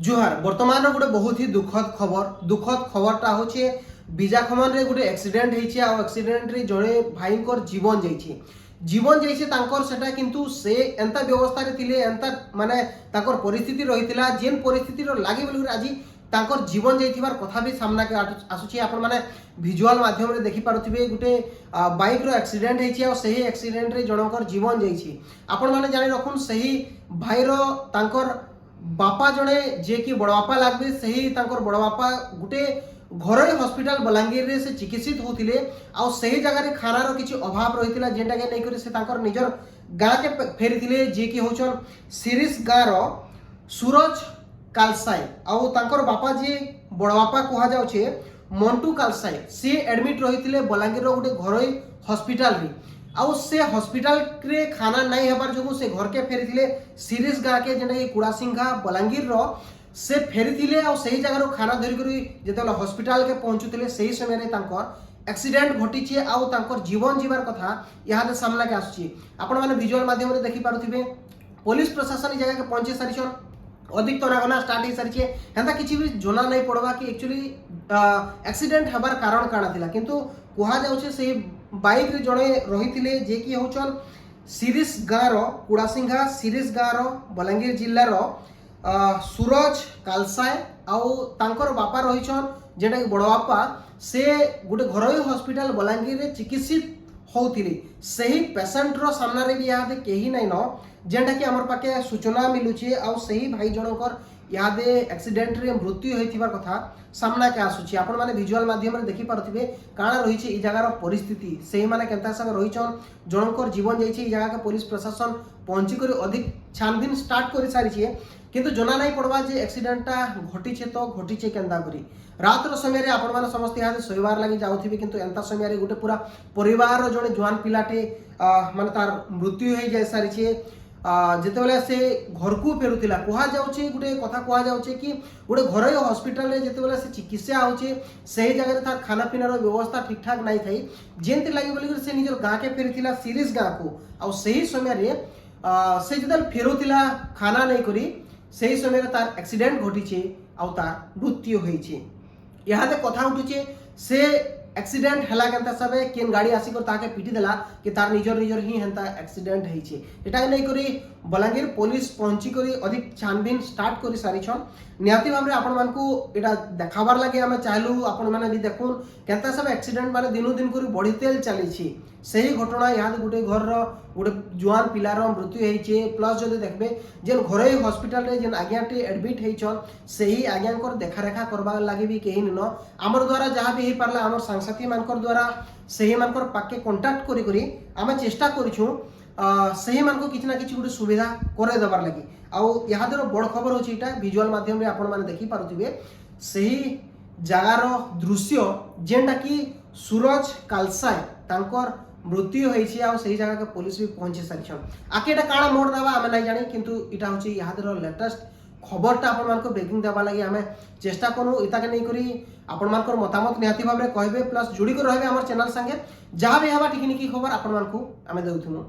जुहार बर्तमान गोटे बहुत ही दुखद खबरटा होचे बीजाखमन रे गोटे एक्सीडेंट होइछे आ एक्सीडेंट रे जड़े भाई जीवन जाइछे तांकर सेटा किंतु से एंता व्यवस्था रे थिले एंता माने तांकर परिस्थिति रहितिला जेन परिस्थिति रो लागि बोली आज तांकर जीवन जाइथिबार कथा भी सामना के आसुची आपण माने विजुअल माध्यम रे देखि पारुथिबे गोटे बाइक रो एक्सीडेंट होइछे आ सही एक्सीडेंट रे जनकर जीवन जाइछे आपण माने जानि रखुन सही भाई रो तांकर बापा जड़े जे कि बड़ बापा लागबे सही तांकर बड़ बापा गुटे घरोई हॉस्पिटल बलांगीर रे से चिकित्सित होतिले आ सही जगह रे खाना रो किछि अभाव रहितिला जेंटा के नै करी से तांकर निजर गाँ के फेरिथिले जे कि होचन सिरिस गाँ रो सूरज कालसाई आ तांकर बापा जे बड़ बापा कहा जाउछे मंटू कालसाई से एडमिट रहितिले बलांगीर रो गुटे घरोई हॉस्पिटल रे आउ से हॉस्पिटल रे खाना नहीं हेबार जो से घर के फेरिथिले सीरीज गाँ के जेना कि कुड़ासिंघा बलांगीर रो से फेरिथिले आ सही जगह रो खाना धरि करी जेतला हॉस्पिटल के पहुंचुतिले सही समय रे तांकर एक्सीडेंट घटिचे आ तांकर जीवन जीवार कथा यहाँ सामना के आसुची आपण माने विजुअल माध्यम रे देखि पारुथिबे पुलिस प्रशासन जगह के पहुंचे सारिछन अधिक तनागना स्टार्ट हो सारी हेन्ता किसी भी जना नहीं पड़वा कि एक्चुअली एक्सीडेंट हबार कारण काना थिला किंतु कहा जाउछे से बाइक रे जणे रहिथिले जे कि होचन सिरिस गाँ रो कुड़ासिंघा सिरिस गाँ रो बलांगीर जिल्ला रो सूरज कालसाय आउ तांकर बापा रहिछन जेटा कि बड़ बापा से गुटे घरोई हॉस्पिटल बलांगीर रे चिकित्सित होतिले सही पेशेंट रो सामना रे भी यादे केही नै न जेंटा कि हमर पाके सूचना मिलुचे आ सही भाई जनकर यादे एक्सीडेंट रे मृत्यु होइथिबार कथा सामना के आसुची आपण माने विजुअल माध्यम रे देखि पारुथिबे काना रहिছে ई जगह रो परिस्थिति सही माने केनता संग रहिछन जनकर जीवन जाइছে ई जगह के पुलिस प्रशासन पहुंची करी अधिक छानबीन स्टार्ट करि सारिছে किंतु जना नहीं पड़वा जे एक्सीडेंटटा घटिছে तो घटिছে केनता करी रात रो समय रे आपण माने समस्त यादे सोइबार लागि जाउथिबे किंतु एंता समय रे गुटे पूरा परिवार रो जणे जवान पिलाटे माने तार मृत्यु होई जाय सारिছে जेतेबेले से घर को फेरुतिला कहा जाउछे गुटे कथा कहा जाउछे कि गुटे घरोई हॉस्पिटल रे जेतेबेले से चिकित्सा होउछे सही जगह रे तार खाना पीना रो व्यवस्था ठीक ठाक नहीं थाई जेंति लागि बोली से निजर गाँ के फेरितिला सीरीज गाँ को आ सही समय रे से जेतेबेले फेरुतिला खाना नहीं करी सही समय रे तार एक्सीडेंट घटिছে आ तार मृत्यु होइছে यहाते कथा उठुचे से एक्सीडेंट हला केनता सबे केन गाड़ी आसी कर ताके पिटी देला कि तार निजर ही हेंता एक्सीडेंट हेइछे एटा नै करी बलांगीर पुलिस पहुंची करी अधिक छानबीन स्टार्ट करी सारिछन नियाती भाबरे आपण मानकू एटा देखाबार लागि हम चाहलु आपण माने भी देखुन केनता सब एक्सीडेंट माने दिनु दिन करी बढ़ितेल चलीछि सही घटना याद गुटे घर रो गुटे जुआन पिलार मृत्यु हेइछे प्लस जदि देखबे जेन घरे हॉस्पिटल रे जेन आज्ञाटी एडमिट हेइछन सही आज्ञाकर देखा रेखा करबा लागि भी केही न हमर द्वारा जहां भी हे परला हमर सांसाथी मानकर द्वारा सही मानकर पाके कांटेक्ट करी करी आमे चेष्टा करिछु सही मानको किछि ना किछि गुटे सुविधा करे दबार लागि आउ यादर बड़ खबर होछि इटा विजुअल माध्यम रे आपण माने देखि पारुथिबे सही जगार दृश्य जेंटा कि सूरज कालसाय तांकर मृत्यु होइछि आ सही जगह के पुलिस भी पहुंची सारिछन आकेटा काणा मोड़ दबा आमे नै जानि किंतु इटा होछि यादर लेटेस्ट खबरटा आपण मानको ब्रेकिंग देबा लागि आमे चेष्टा करू इता के नै करी आपण मानकर मतामत निहाती भाबरे कहबे प्लस जुडी कर रहबे हमर चैनल संगे जहां भी हवा टिकनिकी खबर आपण मानको आमे देउथुनु।